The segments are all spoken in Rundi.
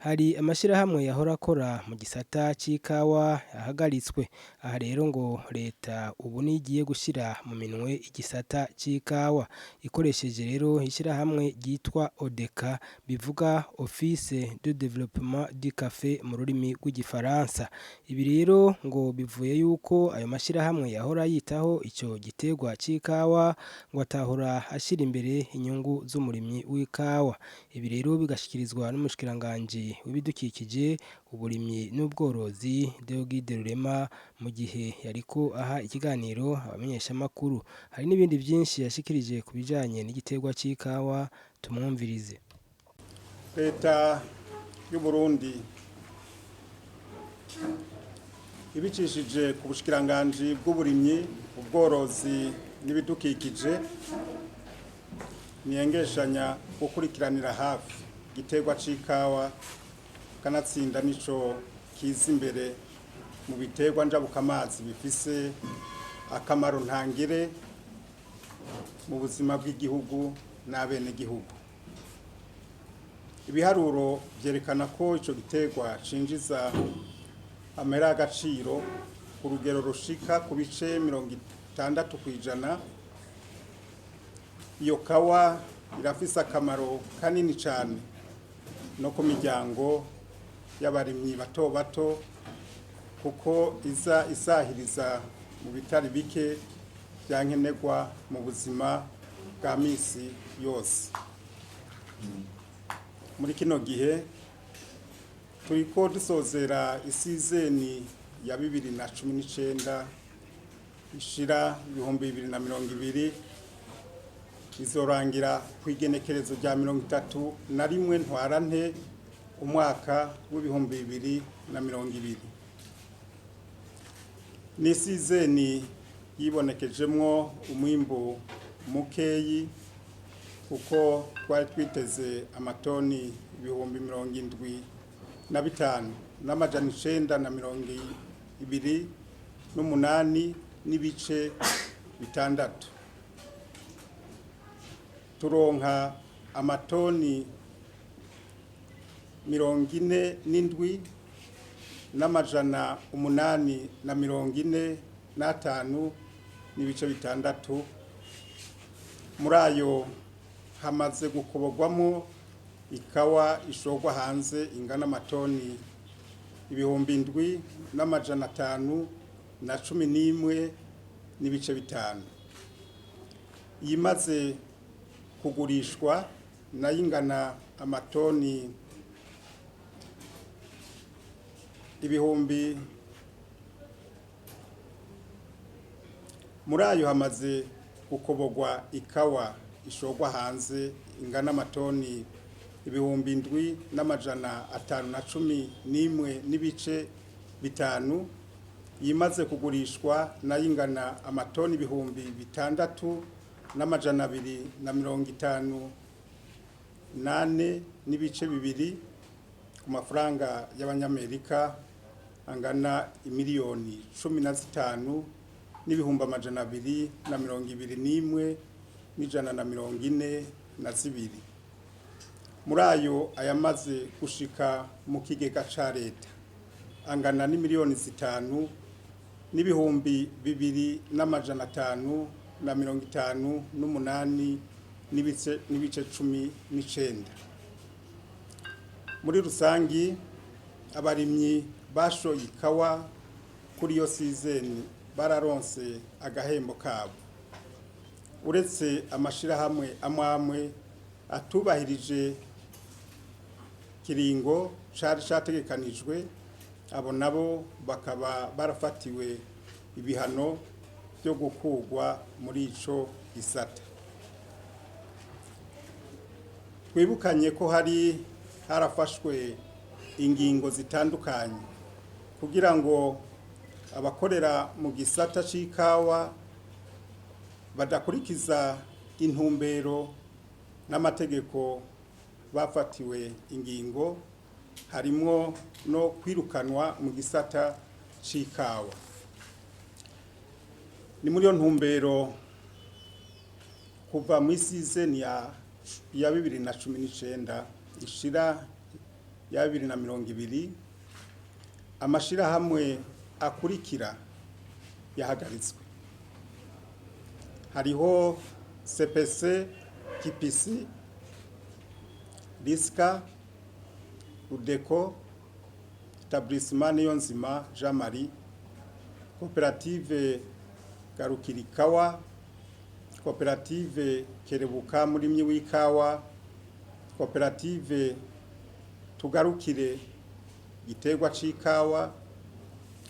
hari amashirahamwe yahora akora mu gisata c'ikawa yahagaritswe. Aha rero ngo leta ubu nigiye gushira mu minwe igisata c'ikawa ikoresheje rero ishirahamwe ryitwa ODECA bivuga Office de Développement du Café mu rurimi rw'igifaransa. Ibi rero ngo bivuye yuko ayo mashirahamwe yahora yitaho ico gitegwa c'ikawa ngo atahora ashira imbere inyungu z'umurimyi w'ikawa. Ibi rero bigashikirizwa n'umushikiranganji w'ibidukikije, uburimyi n'ubworozi Deogide Rurema mu gihe yariko aha ikiganiro abamenyeshamakuru. Hari n'ibindi vyinshi yashikirije ku bijanye n'igitegwa c'ikawa, tumwumvirize. Leta y'u Burundi ibicishije ku bushikiranganji bw'uburimyi, ubworozi n'ibidukikije niyengeshanya gukurikiranira hafi igiterwa c'ikawa kanatsinda nico kiza imbere mu biterwa njabukamazi bifise akamaro ntangire mu buzima bw'igihugu n'abenegihugu. Ibiharuro vyerekana ko ico giterwa cinjiza amahera y'agaciro ku rugero rushika ku bice 60%. Iyo kawa irafise akamaro kanini cyane no ku miryango y'abarimyi bato bato kuko iza isahiriza mu bitari bike byankenerwa mu buzima bwa misi yose. Muri kino gihe turiko dusozera isizeni ya 2019 ishira 2020 izorangira kwigenekerezo rya 31 ntwarante umwaka w'2020. Ni sizeni yibonekejemwo umwimbu mukeyi kuko twari twiteze amatoni 75,000 n'amajana 928 n'ibice 6. Turonka amatoni 47 n'amajana 845 n'ibice 6. Muri ayo hamaze gukobogwamo ikawa ishogwa hanze ingana amatoni 7,000 n'amajana 511 n'ibice 5. Yimaze kugurishwa nayo ingana amatoni 1,000. Muri ayo hamaze gukobogwa ikawa ishogwa hanze ingana amatoni 7,000 n'amajana 511 n'ibice 5. Yimaze kugurishwa nayo ingana amatoni 6,000 n'amajana 258 n'ibice 2 ku mafaranga y'abanyamerika angana imiliyoni 15 n'ibihumbi amajana 221 n'ijana na 42. Muri ayo ayamaze gushika mu kigega ca leta angana n'imiliyoni 5 n'ibihumbi 2 n'amajana 558 n'ibice 19. Muri rusangi abarimyi bashoye ikawa kuri iyo sizeni bararonse agahembo kabo. Uretse amashirahamwe amwamwe atubahirije kiringo cari categekanijwe, abo nabo bakaba barafatiwe ibihano byo gukugwa muri ico gisata. Twibukanye ko harafashwe ingingo zitandukanye kugira ngo abakorera mu gisata c'ikawa badakurikiza intumbero n'amategeko bafatiwe ingingo, harimwo no kwirukanwa mu gisata c'ikawa. Ni muri yo ntumbero kuva mu season ya 2019 ishira ya 2020 amashirahamwe akurikira yahagaritswe. Hariho CPC, KPC, Riska, Udeco, Etablissement Niyonzima Jean Marie, Koperative Garukirikawa, Koperative Kerebuka Murimyi w'Ikawa, Koperative Tugarukire Igiterwa c'Ikawa,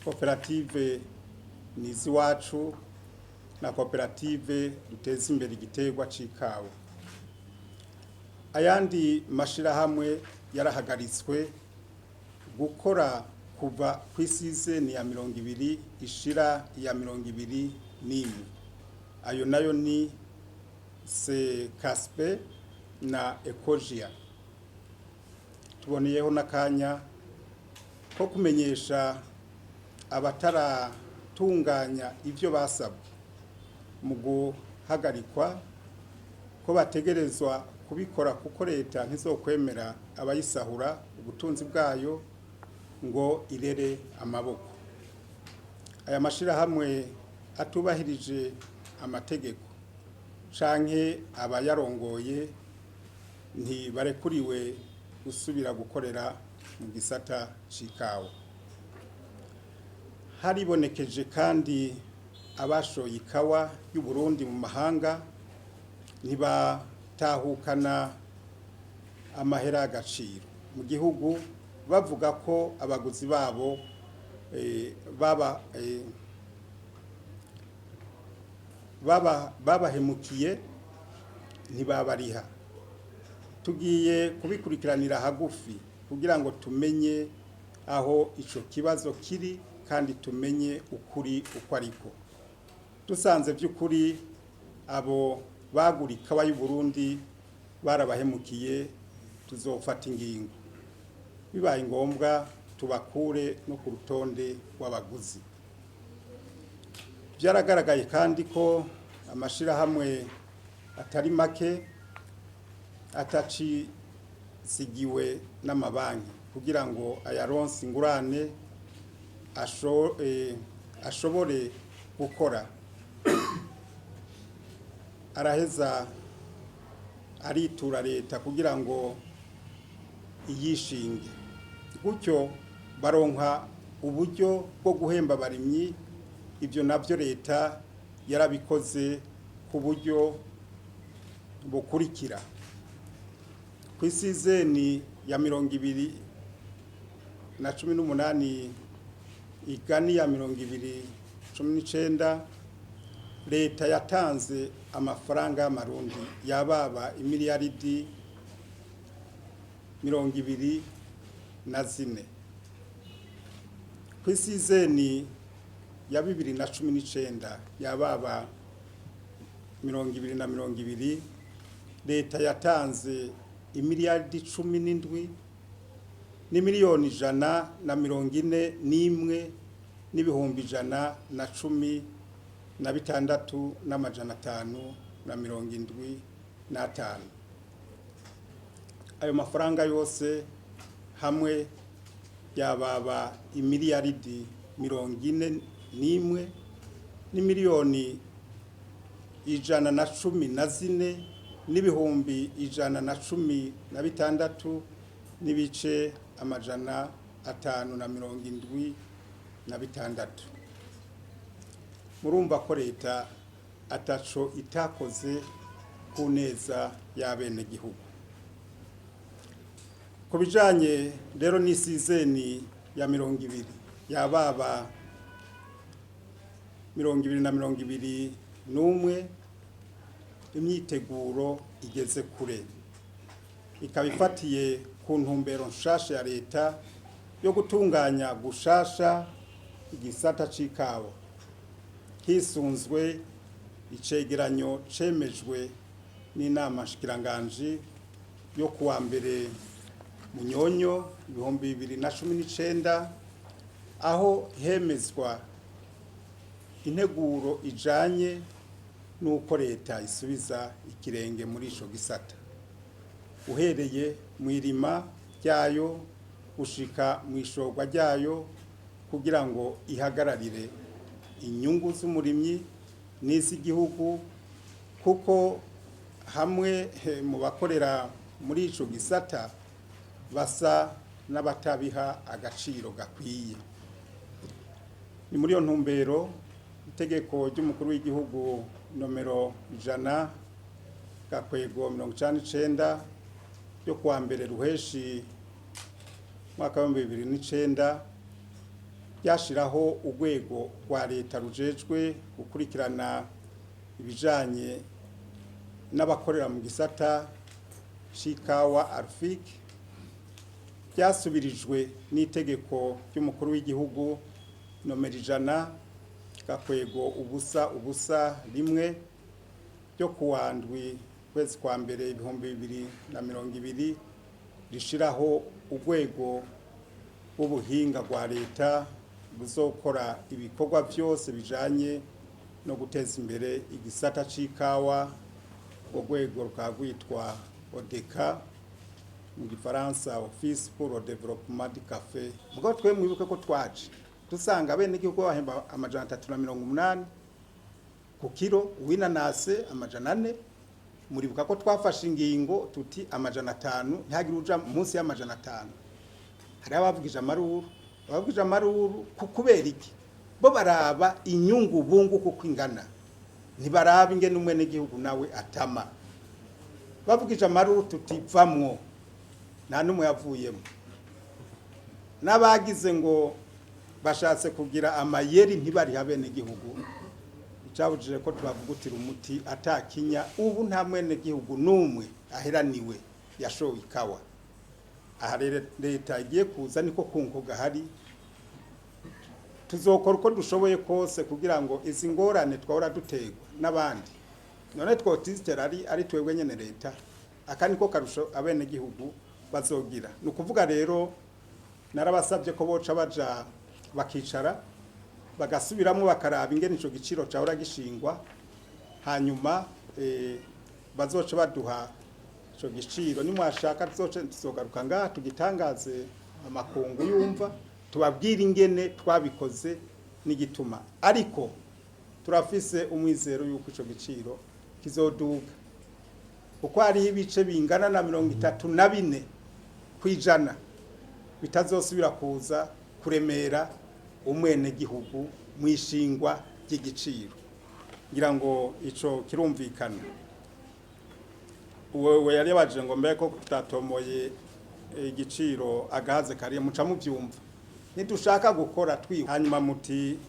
Koperative Niziwacu na Koperative Duteza Imbere Igiterwa c'Ikawa. Ayandi mashirahamwe yarahagaritswe gukora kuva kw'isizeni ya 20 ishira ya 2021. Ayo nayo ni Caspe na Ecogia. Tuboneyeho n'akanya ko kumenyesha abataratunganya ivyo basabwe mu guhagarikwa ko bategerezwa kubikora, kuko leta ntizokwemera abayisahura ubutunzi bwayo ngo irere amaboko. Aya mashirahamwe atubahirije amategeko canke abayarongoye ntibarekuriwe gusubira gukorera mu gisata c'ikawa. Haribonekeje kandi abashoye ikawa y'u Burundi mu mahanga ntibatahukana amahera y'agaciro mu gihugu, bavuga ko abaguzi babo babahemukiye ntibabariha. Tugiye kubikurikiranira hagufi kugira ngo tumenye aho ico kibazo kiri kandi tumenye ukuri uko ariko. Dusanze by'ukuri abo bagura ikawa y'u Burundi barabahemukiye, tuzofata ingingo, bibaye ngombwa tubakure no ku rutonde rw'abaguzi. Byaragaragaye kandi ko amashirahamwe atari make atacisigiwe n'amabanki kugira ngo ayaronse ingurane ashobore gukora. Araheza aritura leta kugira ngo iyishinge, gutyo baronka uburyo bwo guhemba abarimyi. Ibyo navyo leta yarabikoze ku buryo bukurikira. Kw'isizeni ya 2018 igani ya 2019 leta yatanze amafaranga y'amarundi yababa imiliyaridi 24. Kw'isizeni ya 2019 yababa 2020 leta yatanze imiliyaridi 17 n'imiliyoni 141 n'ibihumbi 116 n'amajana 575. Ayo mafaranga yose hamwe yababa imiliyaridi 41 n'imiliyoni 114 n'ibihumbi 116 n'ibice amajana 576. Murumva ko leta ataco itakoze ku neza y'abene gihugu. Ku bijanye rero n'isizeni ya 20 yababa 2021 imyiteguro igeze kure, ikaba ifatiye ku ntumbero nshasha ya leta yo gutunganya gushasha igisata c'ikawa, hisunzwe icegeranyo cemejwe n'inama nshikiranganji yo kuwa mbere Munyonyo 2019, aho hemezwa integuro ijanye n'uko leta isubiza ikirenge muri ico gisata, uhereye mu irima ryayo gushika mu ishorwa ryayo kugira ngo ihagararire inyungu z'umurimyi n'iz'igihugu, kuko hamwe mu bakorera muri ico gisata basa n'abatabiha agaciro gakwiye. Ni muri iyo ntumbero itegeko ry'umukuru w'igihugu nomero 100/99 ryo kuwa mbere ruheshi mwaka wa 2009 ryashiraho urwego rwa leta rujejwe gukurikirana ibijanye n'abakorera mu gisata c'ikawa Arfik, ryasubirijwe n'itegeko ry'umukuru w'igihugu nomero 100/1 ryo kuwa ndwi kwezi kwa mbere 2020 rishiraho urwego rw'ubuhinga rwa leta buzokora ibikorwa byose bijanye no guteza imbere igisata c'ikawa. Urwo rwego rukaba rwitwa ODECA, mu gifaransa Office pour le développement du café. Ubwo twe mwibuke ko twaje dusanga bene igihugu bahemba amajana 380 ku kilo, uwinanase amajana 4. Muribuka ko twafashe ingingo tuti amajana 5 ntihagire uja munsi y'amajana 5. Hari abavugije amaruru kubera iki? Bo baraba inyungu bungu kuko ingana, ntibaraba ingene umwene gihugu nawe atama. Bavugije amaruru tutivamwo, nta numwe yavuyemo. N'abagize ngo bashatse kugira amayeri ntibari habene gihugu, icabujije ko tubavugutira umuti atakinya. Ubu nta mwene gihugu numwe aheraniwe yashowe ikawa. Aha leta igiye kuza niko kunko gahari, tuzokora uko dushoboye kose kugira ngo izi ngorane twahora dutegwa n'abandi none twotizitera ari twebwe nyene leta, aka niko karusho abene gihugu bazogira. Nukuvuga rero narabasabye ko boca baja bakicara bagasubiramwo bakaraba ingene ico giciro cahora gishingwa, hanyuma bazoca baduha ico giciro. Nimwashaka tuzogaruka ngaha tugitangaze amakungu yumva, tubabwira ingene twabikoze n'igituma. Ariko turafise umwizero yuko ico giciro kizoduga, kuko hariho ibice bingana na 34% bitazosubira kuza kuremera umwene gihugu mwishingwa ry'igiciro. Ngira ngo ico kirumvikana. Uwe yari yabaje ngo mbeko tutatomoye igiciro agahaze kariye muca mu byumva. Nidushaka gukora twi hanyuma muti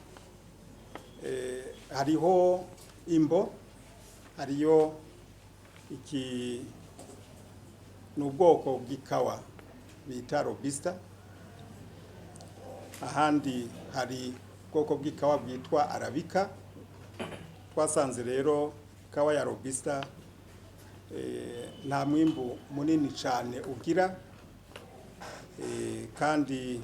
hariho imbo, hariyo iki n'ubwoko bw'ikawa bita Robusta, ahandi hari ubwoko bw'ikawa bwitwa Arabica. Twasanze rero ikawa ya Robusta nta mwimbu munini cyane ugira, kandi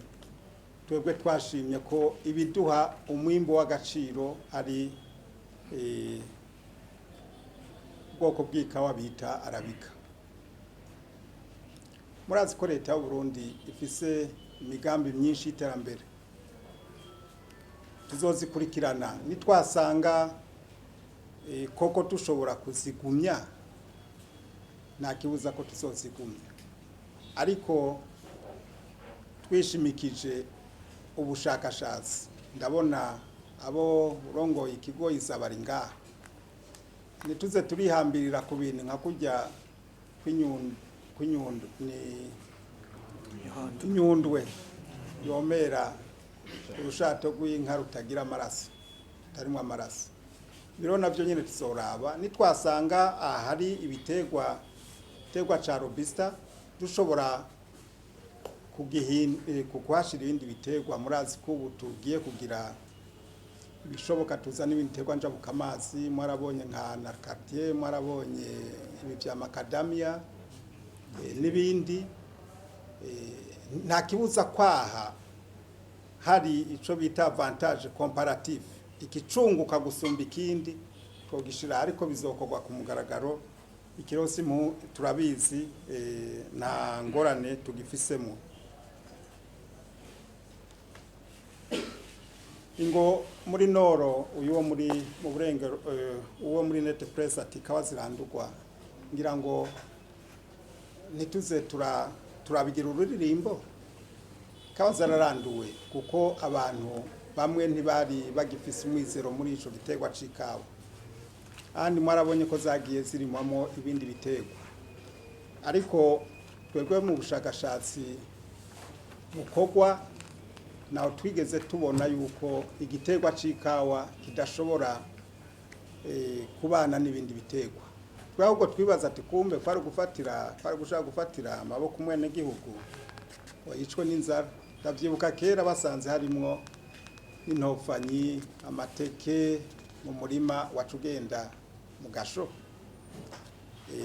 twebwe twashimye ko ibiduha umwimbu w'agaciro ari ubwoko bw'ikawa bita Arabica. Murazi ko leta y'u Burundi ifise imigambi myinshi y'iterambere, tuzozikurikirana nitwasanga koko tushobora kuzigumya, nta kibuza ko tuzozigumya, ariko twishimikije ubushakashatsi. Ndabona abo urongoye ikigo izabari ngaha, nituze turihambirira ku bintu nka kujya inyundwe yomera urushato rw'inka rutagira amaraso, tarimwe amaraso. Biro navyo nyene tuzoraba nitwasanga hari ibitegwa ca Robusta dushobora kukuhashira ibindi bitegwa. Murazi ko ubu tugiye kugira bishoboka tuzana ibindi bitegwa njabuka amazi, mwarabonye nka Narcardier, mwarabonye ibi vya macadamia n'ibindi. Nta kibuza kwaha hari ico bita avantage comparative, ikicunguka gusumba ikindi twogishira, ariko bizokorwa ku mugaragaro. Ikirosi turabizi nta ngorane tugifisemo. ingo muri noro uyu wo muri mu burengero uwo muri net press ati kawa zirandurwa ngira ngo nituze turabigira ururirimbo kawa zararanduwe kuko abantu bamwe ntibari bagifise umwizero muri ico giterwa c'ikawa andi mwarabonye ko zagiye zirimwamo ibindi biterwa ariko twebwe mu bushakashatsi bukorwa naho twigeze tubona yuko igiterwa c'ikawa kidashobora kubana n'ibindi biterwa twahubwo twibaza ati kumbe kwari gushaka gufatira amaboko umwene gihugu yicwe n'inzara ndavyibuka kera basanze harimwo intopfanyi amateke mu murima wacugenda mu gasho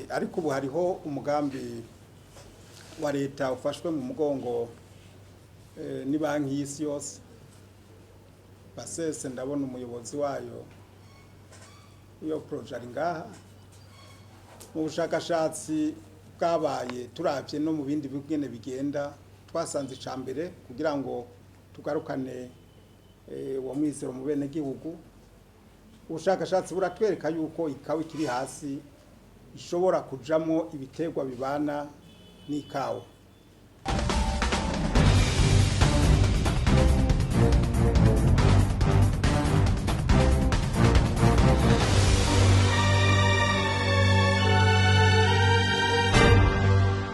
ariko ubu hariho umugambi wa leta ufashwe mu mugongo ni banki y'isi yose basese ndabona umuyobozi wayo iyo projet ari ngaha mu bushakashatsi bwabaye turavye no mu bindi bigene bigenda twasanze icambere kugira ngo tugarukane wa mwizero mu bene gihugu ubushakashatsi buratwereka yuko ikawa ikiri hasi ishobora kujamo ibiterwa bibana n'ikawa